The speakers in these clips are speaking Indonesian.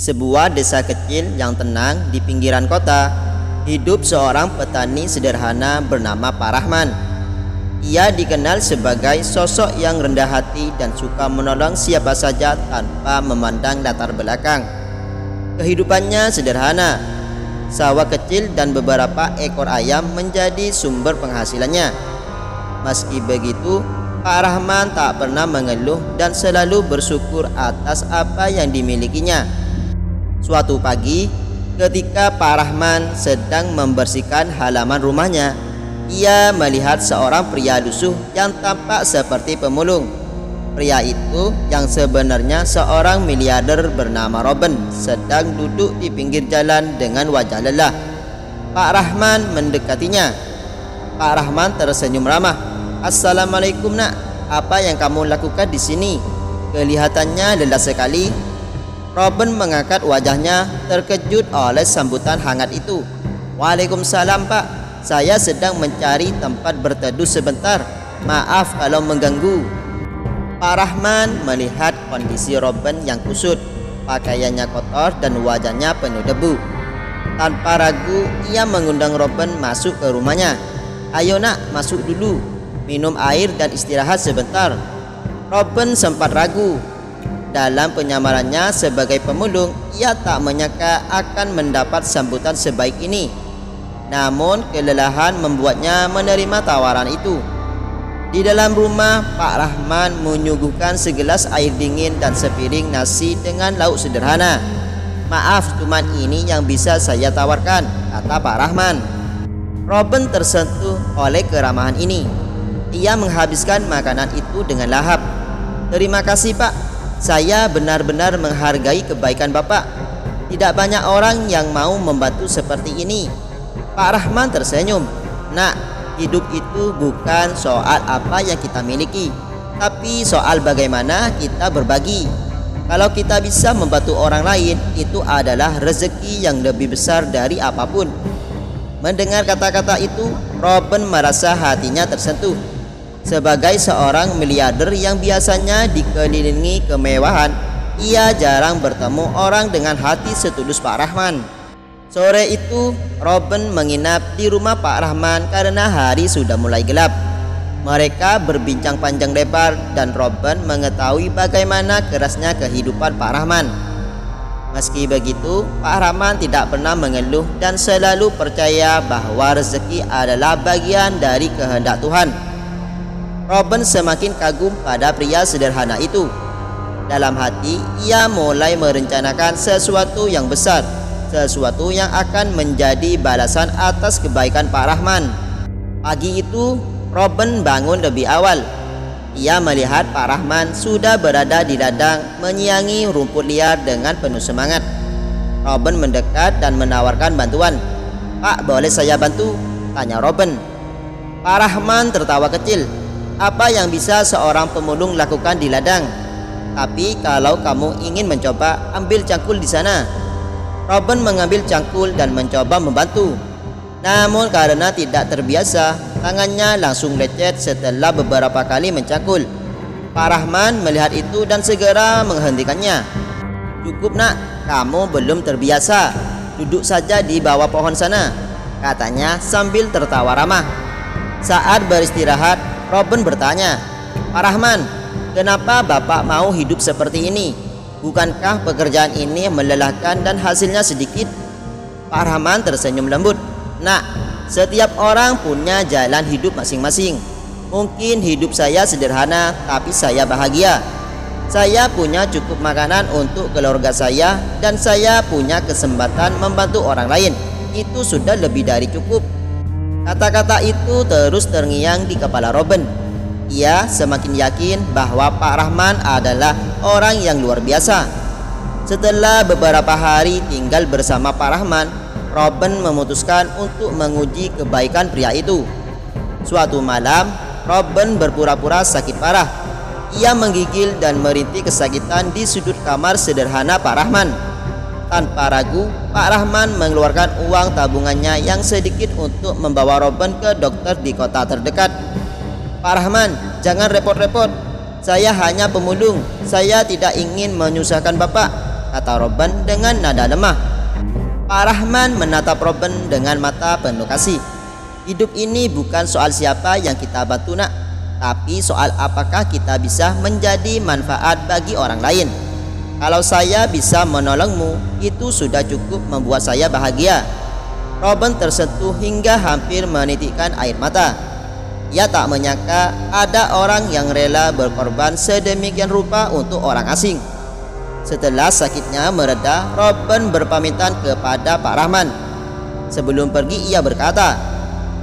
sebuah desa kecil yang tenang di pinggiran kota, hidup seorang petani sederhana bernama Pak Rahman. Ia dikenal sebagai sosok yang rendah hati dan suka menolong siapa saja tanpa memandang latar belakang. Kehidupannya sederhana. Sawah kecil dan beberapa ekor ayam menjadi sumber penghasilannya. Meski begitu, Pak Rahman tak pernah mengeluh dan selalu bersyukur atas apa yang dimilikinya. Suatu pagi, ketika Pak Rahman sedang membersihkan halaman rumahnya, ia melihat seorang pria lusuh yang tampak seperti pemulung. Pria itu yang sebenarnya seorang miliarder bernama Robin sedang duduk di pinggir jalan dengan wajah lelah. Pak Rahman mendekatinya. Pak Rahman tersenyum ramah. "Assalamualaikum nak, apa yang kamu lakukan di sini? Kelihatannya lelah sekali." Robin mengangkat wajahnya terkejut oleh sambutan hangat itu. "Waalaikumsalam Pak, saya sedang mencari tempat berteduh sebentar. Maaf kalau mengganggu." Pak Rahman melihat kondisi Robin yang kusut, pakaiannya kotor dan wajahnya penuh debu. Tanpa ragu, ia mengundang Robin masuk ke rumahnya. "Ayo nak, masuk dulu. Minum air dan istirahat sebentar." Robin sempat ragu. Dalam penyamarannya sebagai pemulung, ia tak menyangka akan mendapat sambutan sebaik ini. Namun kelelahan membuatnya menerima tawaran itu. Di dalam rumah, Pak Rahman menyuguhkan segelas air dingin dan sepiring nasi dengan lauk sederhana. "Maaf, cuman ini yang bisa saya tawarkan," kata Pak Rahman. Robin tersentuh oleh keramahan ini. Ia menghabiskan makanan itu dengan lahap. "Terima kasih Pak, saya benar-benar menghargai kebaikan Bapak. Tidak banyak orang yang mau membantu seperti ini." Pak Rahman tersenyum. "Nak, hidup itu bukan soal apa yang kita miliki, tapi soal bagaimana kita berbagi. Kalau kita bisa membantu orang lain, itu adalah rezeki yang lebih besar dari apapun." Mendengar kata-kata itu, Robin merasa hatinya tersentuh. Sebagai seorang miliarder yang biasanya dikelilingi kemewahan, ia jarang bertemu orang dengan hati setulus Pak Rahman. Sore itu, Robin menginap di rumah Pak Rahman karena hari sudah mulai gelap. Mereka berbincang panjang lebar dan Robin mengetahui bagaimana kerasnya kehidupan Pak Rahman. Meski begitu, Pak Rahman tidak pernah mengeluh dan selalu percaya bahwa rezeki adalah bagian dari kehendak Tuhan. Robin semakin kagum pada pria sederhana itu. Dalam hati, ia mulai merencanakan sesuatu yang besar, sesuatu yang akan menjadi balasan atas kebaikan Pak Rahman. Pagi itu, Robin bangun lebih awal. Ia melihat Pak Rahman sudah berada di ladang menyiangi rumput liar dengan penuh semangat. Robin mendekat dan menawarkan bantuan. "Pak, boleh saya bantu?" tanya Robin. Pak Rahman tertawa kecil. "Apa yang bisa seorang pemulung lakukan di ladang? Tapi kalau kamu ingin mencoba, ambil cangkul di sana." Robin mengambil cangkul dan mencoba membantu. Namun karena tidak terbiasa, tangannya langsung lecet setelah beberapa kali mencangkul. Pak Rahman melihat itu dan segera menghentikannya. "Cukup nak, kamu belum terbiasa. Duduk saja di bawah pohon sana," katanya sambil tertawa ramah. Saat beristirahat, Robin bertanya, "Pak Rahman, kenapa Bapak mau hidup seperti ini? Bukankah pekerjaan ini melelahkan dan hasilnya sedikit?" Pak Rahman tersenyum lembut. "Nak, setiap orang punya jalan hidup masing-masing. Mungkin hidup saya sederhana, tapi saya bahagia. Saya punya cukup makanan untuk keluarga saya dan saya punya kesempatan membantu orang lain. Itu sudah lebih dari cukup." Kata-kata itu terus terngiang di kepala Robin. Ia semakin yakin bahwa Pak Rahman adalah orang yang luar biasa. Setelah beberapa hari tinggal bersama Pak Rahman, Robin memutuskan untuk menguji kebaikan pria itu. Suatu malam, Robin berpura-pura sakit parah. Ia menggigil dan merintih kesakitan di sudut kamar sederhana Pak Rahman. Tanpa ragu, Pak Rahman mengeluarkan uang tabungannya yang sedikit untuk membawa Robin ke dokter di kota terdekat. "Pak Rahman, jangan repot-repot. Saya hanya pemulung. Saya tidak ingin menyusahkan Bapak. kata Robin dengan nada lemah. Pak Rahman menatap Robin dengan mata penuh kasih. Hidup ini bukan soal siapa yang kita bantu nak, tapi soal apakah kita bisa menjadi manfaat bagi orang lain. Kalau saya bisa menolongmu, itu sudah cukup membuat saya bahagia. Robin tersentuh hingga hampir menitikkan air mata. Ia tak menyangka ada orang yang rela berkorban sedemikian rupa untuk orang asing. Setelah sakitnya mereda, Robin berpamitan kepada Pak Rahman. Sebelum pergi ia berkata,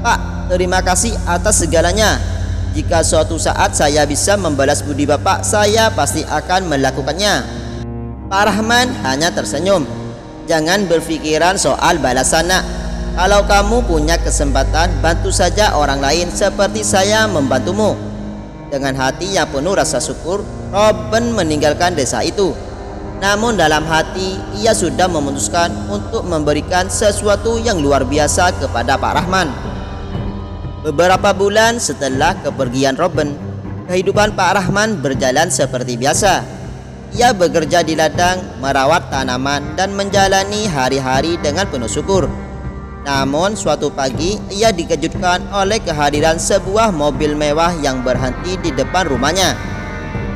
"Pak, terima kasih atas segalanya. Jika suatu saat saya bisa membalas budi Bapak, saya pasti akan melakukannya." Pak Rahman hanya tersenyum. "Jangan berpikiran soal balasan nak. Kalau kamu punya kesempatan, bantu saja orang lain seperti saya membantumu." Dengan hati yang penuh rasa syukur, Robin meninggalkan desa itu. Namun dalam hati ia sudah memutuskan untuk memberikan sesuatu yang luar biasa kepada Pak Rahman. Beberapa bulan setelah kepergian Robin, kehidupan Pak Rahman berjalan seperti biasa. Ia bekerja di ladang, merawat tanaman, dan menjalani hari-hari dengan penuh syukur. Namun suatu pagi ia dikejutkan oleh kehadiran sebuah mobil mewah yang berhenti di depan rumahnya.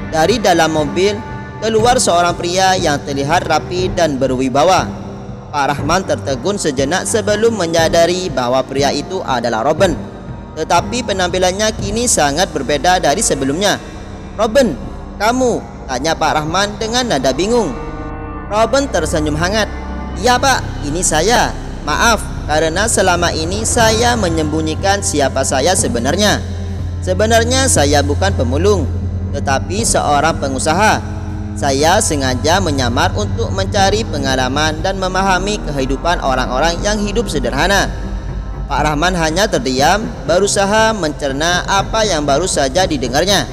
Dari dalam mobil keluar seorang pria yang terlihat rapi dan berwibawa. Pak Rahman tertegun sejenak sebelum menyadari bahwa pria itu adalah Robin. Tetapi penampilannya kini sangat berbeda dari sebelumnya. "Robin, kamu?" tanya Pak Rahman dengan nada bingung. Robin tersenyum hangat. "Iya Pak, ini saya. Maaf, karena selama ini saya menyembunyikan siapa saya sebenarnya. Sebenarnya saya bukan pemulung, tetapi seorang pengusaha. Saya sengaja menyamar untuk mencari pengalaman dan memahami kehidupan orang-orang yang hidup sederhana." Pak Rahman hanya terdiam, berusaha mencerna apa yang baru saja didengarnya.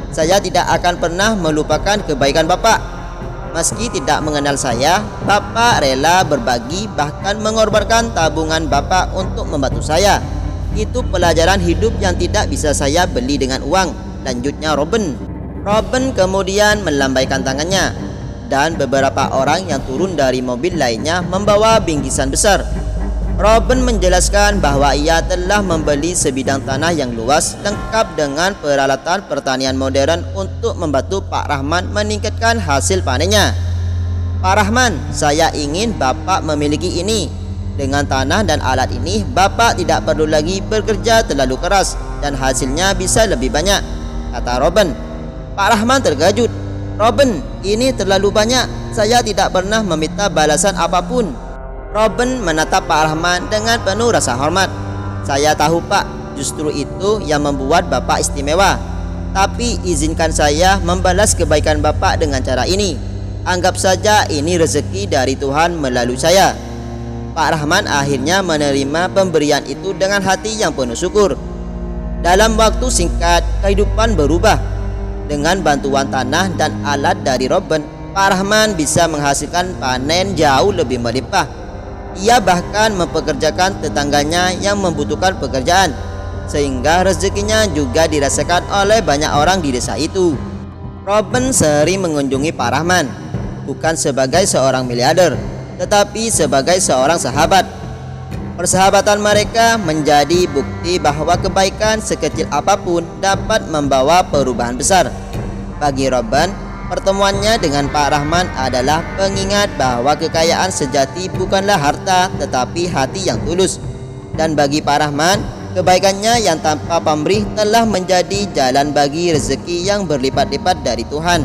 "Saya tidak akan pernah melupakan kebaikan Bapak. Meski tidak mengenal saya, Bapak rela berbagi, bahkan mengorbankan tabungan Bapak untuk membantu saya. Itu pelajaran hidup yang tidak bisa saya beli dengan uang," lanjutnya Robin. Robin kemudian melambaikan tangannya, dan beberapa orang yang turun dari mobil lainnya membawa bingkisan besar. Robin menjelaskan bahwa ia telah membeli sebidang tanah yang luas lengkap dengan peralatan pertanian modern untuk membantu Pak Rahman meningkatkan hasil panennya. "Pak Rahman, saya ingin Bapak memiliki ini. Dengan tanah dan alat ini, Bapak tidak perlu lagi bekerja terlalu keras dan hasilnya bisa lebih banyak," kata Robin. Pak Rahman terkejut. "Robin, ini terlalu banyak. Saya tidak pernah meminta balasan apapun." Robin menatap Pak Rahman dengan penuh rasa hormat. "Saya tahu Pak, justru itu yang membuat Bapak istimewa. Tapi izinkan saya membalas kebaikan Bapak dengan cara ini. Anggap saja ini rezeki dari Tuhan melalui saya." Pak Rahman akhirnya menerima pemberian itu dengan hati yang penuh syukur. Dalam waktu singkat, kehidupan berubah. Dengan bantuan tanah dan alat dari Robin, Pak Rahman bisa menghasilkan panen jauh lebih melimpah. Ia bahkan mempekerjakan tetangganya yang membutuhkan pekerjaan, sehingga rezekinya juga dirasakan oleh banyak orang di desa itu. Robin sering mengunjungi Pak Rahman, bukan sebagai seorang miliarder, tetapi sebagai seorang sahabat. Persahabatan mereka menjadi bukti bahwa kebaikan sekecil apapun dapat membawa perubahan besar. Bagi Robin, pertemuannya dengan Pak Rahman adalah pengingat bahwa kekayaan sejati bukanlah harta, tetapi hati yang tulus. Dan bagi Pak Rahman, kebaikannya yang tanpa pamrih telah menjadi jalan bagi rezeki yang berlipat-lipat dari Tuhan.